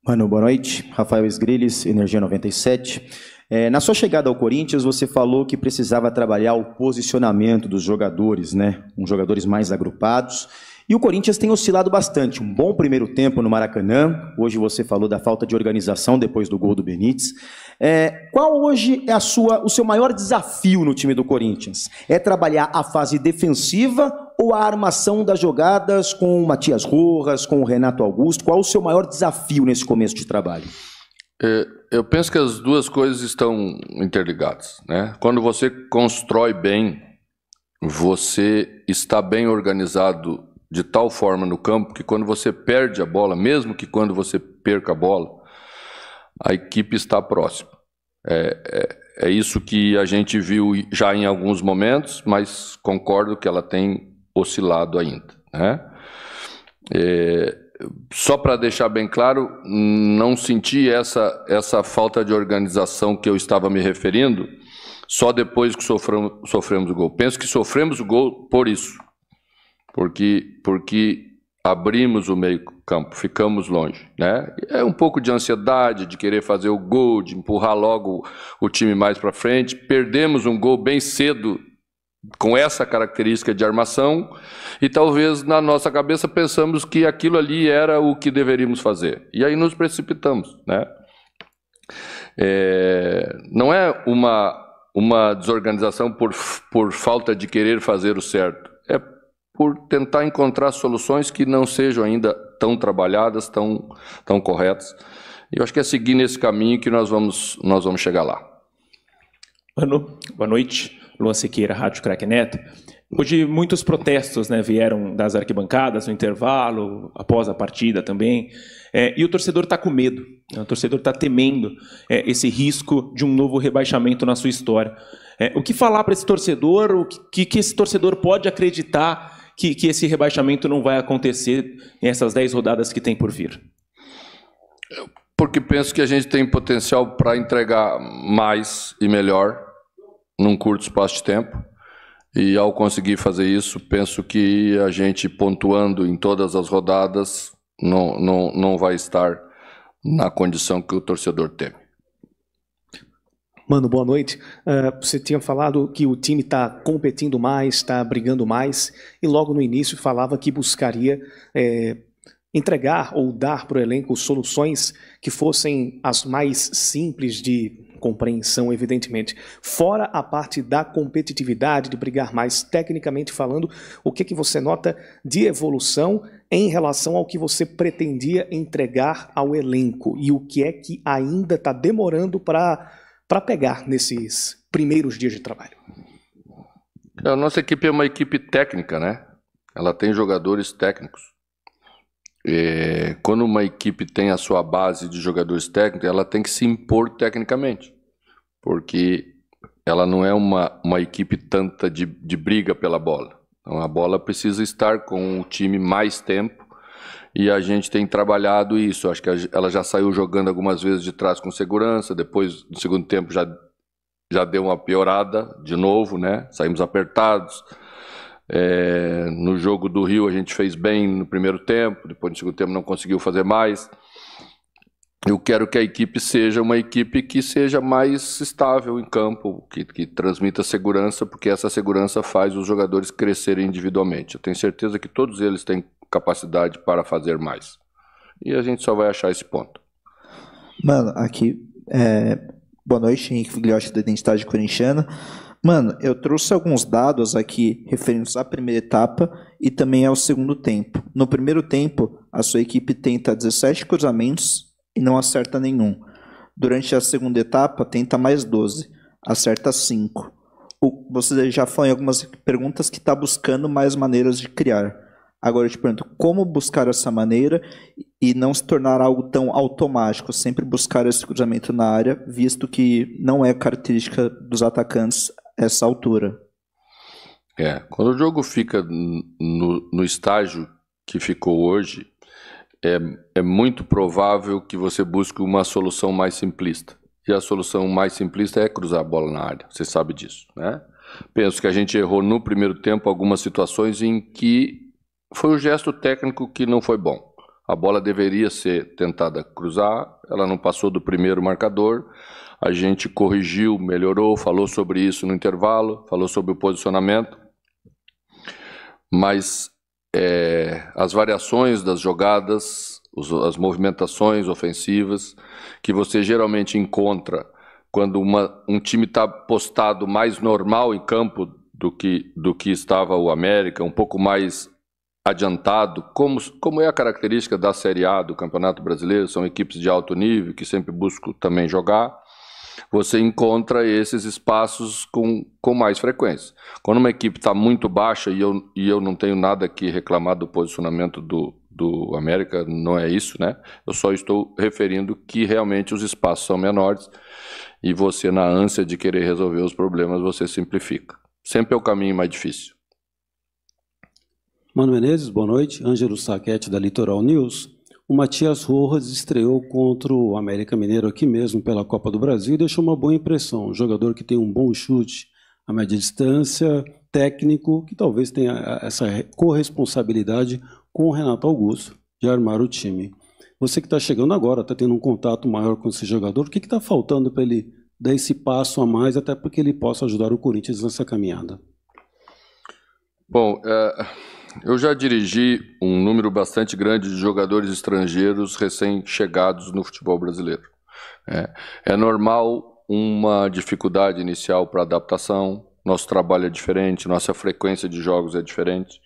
Mano, boa noite. Rafael Esgriles, Energia 97. Na sua chegada ao Corinthians, você falou que precisava trabalhar o posicionamento dos jogadores, né? Uns jogadores mais agrupados. E o Corinthians tem oscilado bastante. Um bom primeiro tempo no Maracanã. Hoje você falou da falta de organização depois do gol do Benítez. Qual hoje é o seu maior desafio no time do Corinthians? É trabalhar a fase defensiva ou a armação das jogadas com o Matias Rojas, com o Renato Augusto? Qual o seu maior desafio nesse começo de trabalho? Eu penso que as duas coisas estão interligadas, né? Quando você constrói bem, você está bem organizado de tal forma no campo que quando você perde a bola, mesmo que quando você perca a bola, a equipe está próxima. É isso que a gente viu já em alguns momentos, mas concordo que ela tem oscilado ainda, né? Só para deixar bem claro, não senti essa falta de organização que eu estava me referindo só depois que sofremos o gol. Penso que sofremos o gol por isso, porque abrimos o meio-campo, ficamos longe, né? É um pouco de ansiedade, de querer fazer o gol, de empurrar logo o time mais para frente. Perdemos um gol bem cedo com essa característica de armação e talvez na nossa cabeça pensamos que aquilo ali era o que deveríamos fazer. E aí nos precipitamos, né? Não é uma desorganização por falta de querer fazer o certo. É por tentar encontrar soluções que não sejam ainda tão trabalhadas, tão corretas. E eu acho que é seguir nesse caminho que nós vamos chegar lá. Mano, boa noite. Luan Siqueira, Rádio Craque Neto. Hoje muitos protestos, né, vieram das arquibancadas no intervalo, após a partida também, e o torcedor está com medo, né, o torcedor está temendo esse risco de um novo rebaixamento na sua história. O que falar para esse torcedor, o que esse torcedor pode acreditar que esse rebaixamento não vai acontecer nessas 10 rodadas que tem por vir? Porque penso que a gente tem potencial para entregar mais e melhor num curto espaço de tempo. E ao conseguir fazer isso, penso que a gente pontuando em todas as rodadas não vai estar na condição que o torcedor teme. Mano, boa noite. Você tinha falado que o time está competindo mais, está brigando mais, e logo no início falava que buscaria entregar ou dar para o elenco soluções que fossem as mais simples de compreensão, evidentemente. Fora a parte da competitividade, de brigar mais, tecnicamente falando, o que você nota de evolução em relação ao que você pretendia entregar ao elenco e o que é que ainda está demorando para pegar nesses primeiros dias de trabalho? A nossa equipe é uma equipe técnica, né? Ela tem jogadores técnicos. Quando uma equipe tem a sua base de jogadores técnicos, ela tem que se impor tecnicamente, porque ela não é uma equipe tanta de briga pela bola. Então a bola precisa estar com o time mais tempo e a gente tem trabalhado isso. Acho que ela já saiu jogando algumas vezes de trás com segurança, depois no segundo tempo já deu uma piorada de novo, né? Saímos apertados. No jogo do Rio a gente fez bem no primeiro tempo, depois no segundo tempo não conseguiu fazer mais. Eu quero que a equipe seja uma equipe que seja mais estável em campo, que transmita segurança, porque essa segurança faz os jogadores crescerem individualmente. Eu tenho certeza que todos eles têm capacidade para fazer mais. E a gente só vai achar esse ponto. Mano, aqui, boa noite, Henrique Figliotti da Identidade Corintiana. Mano, eu trouxe alguns dados aqui referentes à primeira etapa e também ao segundo tempo. No primeiro tempo, a sua equipe tenta 17 cruzamentos e não acerta nenhum. Durante a segunda etapa, tenta mais 12, acerta 5. Você já falou em algumas perguntas que está buscando mais maneiras de criar. Agora eu te pergunto, como buscar essa maneira e não se tornar algo tão automático, sempre buscar esse cruzamento na área, visto que não é característica dos atacantes essa altura? Quando o jogo fica no estágio que ficou hoje, é muito provável que você busque uma solução mais simplista. E a solução mais simplista é cruzar a bola na área, você sabe disso, né? Penso que a gente errou no primeiro tempo algumas situações em que foi o gesto técnico que não foi bom. A bola deveria ser tentada cruzar, ela não passou do primeiro marcador. A gente corrigiu, melhorou, falou sobre isso no intervalo, falou sobre o posicionamento. Mas as variações das jogadas, as movimentações ofensivas, que você geralmente encontra quando um time está postado mais normal em campo do que estava o América, um pouco mais adiantado, como é a característica da Série A do Campeonato Brasileiro, são equipes de alto nível que sempre buscam também jogar, você encontra esses espaços com mais frequência. Quando uma equipe está muito baixa, e eu não tenho nada que reclamar do posicionamento do América, não é isso, né? Eu só estou referindo que realmente os espaços são menores e você, na ânsia de querer resolver os problemas, você simplifica. Sempre é o caminho mais difícil. Mano Menezes, boa noite. Ângelo Saquete, da Litoral News. O Matias Rojas estreou contra o América Mineiro aqui mesmo pela Copa do Brasil e deixou uma boa impressão. Um jogador que tem um bom chute a média distância, técnico, que talvez tenha essa corresponsabilidade com o Renato Augusto de armar o time. Você que está chegando agora, está tendo um contato maior com esse jogador, o que está faltando para ele dar esse passo a mais, até para que ele possa ajudar o Corinthians nessa caminhada? Bom, eu já dirigi um número bastante grande de jogadores estrangeiros recém-chegados no futebol brasileiro. É normal uma dificuldade inicial para adaptação, nosso trabalho é diferente, nossa frequência de jogos é diferente,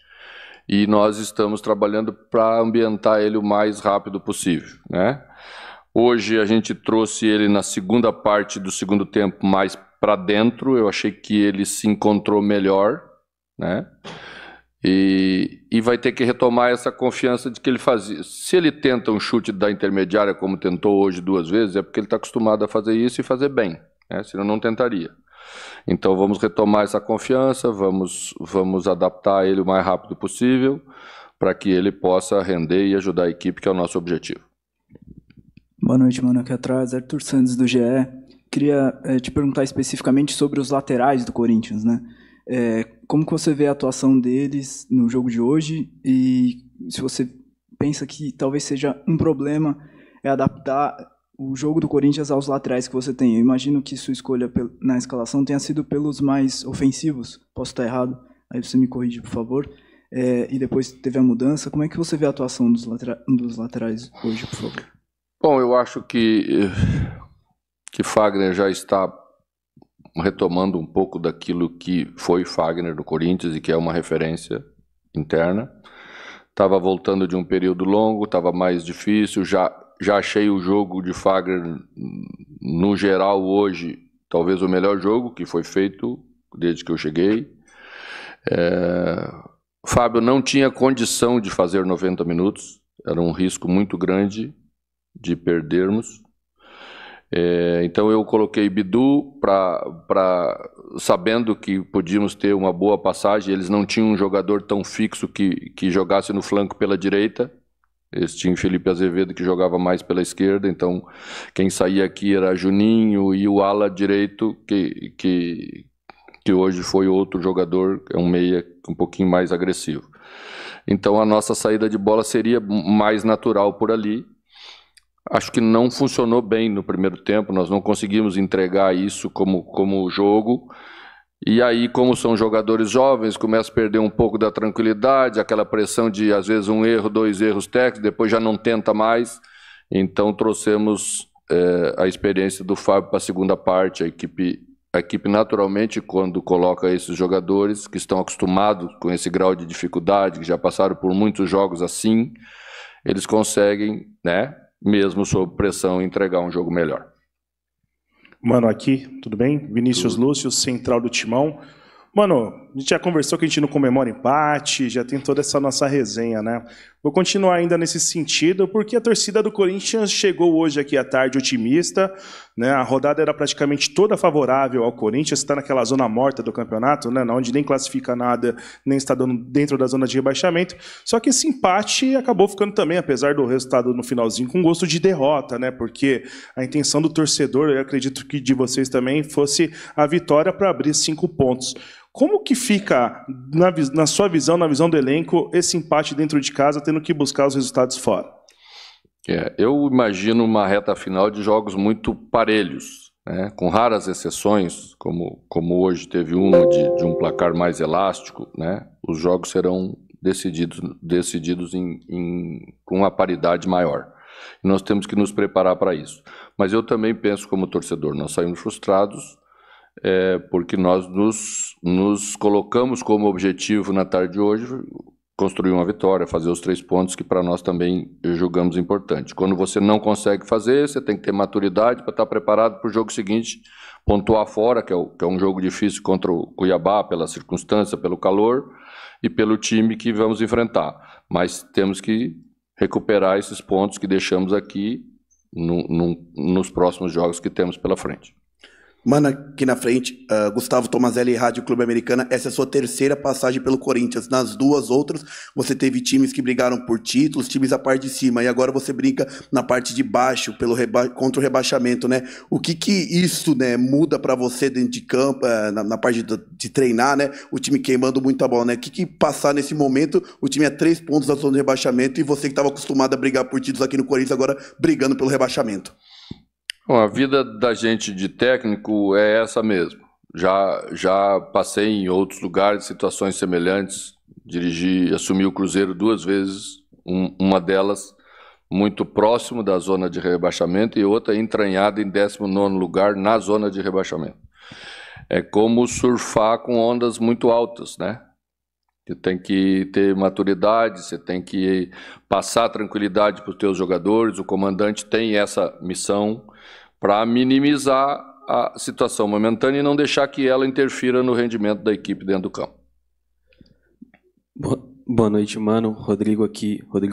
e nós estamos trabalhando para ambientar ele o mais rápido possível, né? Hoje a gente trouxe ele na segunda parte do segundo tempo mais para dentro, eu achei que ele se encontrou melhor, né? E vai ter que retomar essa confiança de que ele fazia. Se ele tenta um chute da intermediária, como tentou hoje 2 vezes, é porque ele está acostumado a fazer isso e fazer bem, né? Senão não tentaria. Então vamos retomar essa confiança, vamos adaptar ele o mais rápido possível para que ele possa render e ajudar a equipe, que é o nosso objetivo. Boa noite, mano. Aqui atrás, Arthur Santos do GE. Queria te perguntar especificamente sobre os laterais do Corinthians, né? Como que você vê a atuação deles no jogo de hoje e se você pensa que talvez seja um problema adaptar o jogo do Corinthians aos laterais que você tem? Eu imagino que sua escolha na escalação tenha sido pelos mais ofensivos. Posso estar errado? Aí você me corrige, por favor. E depois teve a mudança. Como é que você vê a atuação dos laterais hoje, por favor? Bom, eu acho que Fagner já está retomando um pouco daquilo que foi Fagner do Corinthians e que é uma referência interna. Estava voltando de um período longo, estava mais difícil, já achei o jogo de Fagner, no geral, hoje, talvez o melhor jogo que foi feito desde que eu cheguei. Fábio não tinha condição de fazer 90 minutos, era um risco muito grande de perdermos. Então eu coloquei Bidu sabendo que podíamos ter uma boa passagem. Eles não tinham um jogador tão fixo que jogasse no flanco pela direita. Eles tinham Felipe Azevedo, que jogava mais pela esquerda, então quem saía aqui era Juninho e o ala direito, que hoje foi outro jogador, é um meia um pouquinho mais agressivo. Então a nossa saída de bola seria mais natural por ali. Acho que não funcionou bem no primeiro tempo, nós não conseguimos entregar isso como jogo. E aí, como são jogadores jovens, começa a perder um pouco da tranquilidade, aquela pressão de, às vezes, 1 erro, 2 erros técnicos, depois já não tenta mais. Então, trouxemos a experiência do Fábio para a segunda parte. A equipe, naturalmente, quando coloca esses jogadores que estão acostumados com esse grau de dificuldade, que já passaram por muitos jogos assim, eles conseguem, né, mesmo sob pressão, entregar um jogo melhor. Mano, aqui, tudo bem? Vinícius Lúcio, central do Timão. Mano, a gente já conversou que a gente não comemora empate, já tem toda essa nossa resenha, né? Vou continuar ainda nesse sentido, porque a torcida do Corinthians chegou hoje aqui à tarde otimista, né? A rodada era praticamente toda favorável ao Corinthians, está naquela zona morta do campeonato, né? Onde nem classifica nada, nem está dentro da zona de rebaixamento. Só que esse empate acabou ficando também, apesar do resultado no finalzinho, com gosto de derrota, né? Porque a intenção do torcedor, eu acredito que de vocês também, fosse a vitória para abrir 5 pontos. Como que fica, na sua visão, na visão do elenco, esse empate dentro de casa, tendo que buscar os resultados fora? Eu imagino uma reta final de jogos muito parelhos, né? Com raras exceções, como hoje teve uma de um placar mais elástico, né? Os jogos serão decididos com uma paridade maior. E nós temos que nos preparar para isso. Mas eu também penso como torcedor, nós saímos frustrados porque nós nos colocamos como objetivo na tarde de hoje construir uma vitória, fazer os 3 pontos que para nós também julgamos importante. Quando você não consegue fazer, você tem que ter maturidade para estar preparado para o jogo seguinte, pontuar fora, que é um jogo difícil contra o Cuiabá, pela circunstância, pelo calor e pelo time que vamos enfrentar. Mas temos que recuperar esses pontos que deixamos aqui nos próximos jogos que temos pela frente. Mano, aqui na frente, Gustavo Tomazelli, Rádio Clube Americana. Essa é a sua terceira passagem pelo Corinthians. Nas 2 outras, você teve times que brigaram por títulos, times da parte de cima, e agora você brinca na parte de baixo, contra o rebaixamento, né? O que isso, né, muda para você dentro de campo, na parte de treinar, né? O time queimando muito a bola, né? O que passar nesse momento, o time é 3 pontos da zona de rebaixamento e você que estava acostumado a brigar por títulos aqui no Corinthians, agora brigando pelo rebaixamento? Bom, a vida da gente de técnico é essa mesmo. Já passei em outros lugares, situações semelhantes, assumi o Cruzeiro 2 vezes, uma delas muito próximo da zona de rebaixamento e outra entranhada em 19º lugar na zona de rebaixamento. É como surfar com ondas muito altas, né? Você tem que ter maturidade, você tem que passar tranquilidade para os teus jogadores, o comandante tem essa missão para minimizar a situação momentânea e não deixar que ela interfira no rendimento da equipe dentro do campo. Boa noite, mano. Rodrigo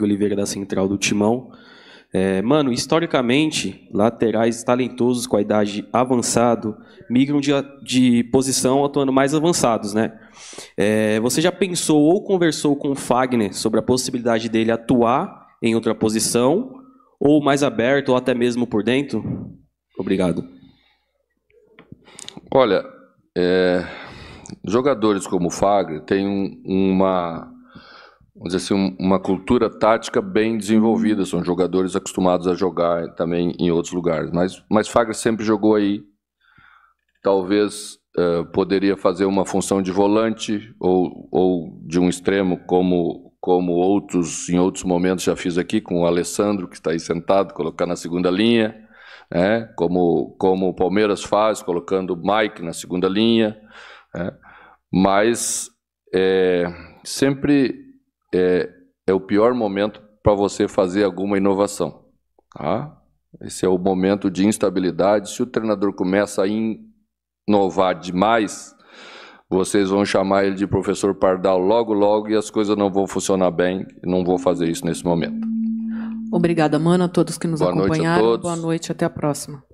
Oliveira da Central do Timão. Mano, historicamente, laterais talentosos com a idade avançada migram de posição atuando mais avançados, né? Você já pensou ou conversou com o Fagner sobre a possibilidade dele atuar em outra posição, ou mais aberto, ou até mesmo por dentro? Obrigado. Olha, jogadores como o Fagner têm vamos dizer assim, uma cultura tática bem desenvolvida, são jogadores acostumados a jogar também em outros lugares, mas Fagner sempre jogou aí, talvez poderia fazer uma função de volante ou de um extremo, como em outros momentos já fiz aqui com o Alessandro, que está aí sentado, colocar na segunda linha, como o Palmeiras faz, colocando o Mike na segunda linha, mas sempre é o pior momento para você fazer alguma inovação, tá? Esse é o momento de instabilidade. Se o treinador começa a inovar demais, vocês vão chamar ele de professor Pardal logo e as coisas não vão funcionar bem, e não vou fazer isso nesse momento. Obrigada, mano, a todos que nos acompanharam. Boa noite a todos. Boa noite, até a próxima.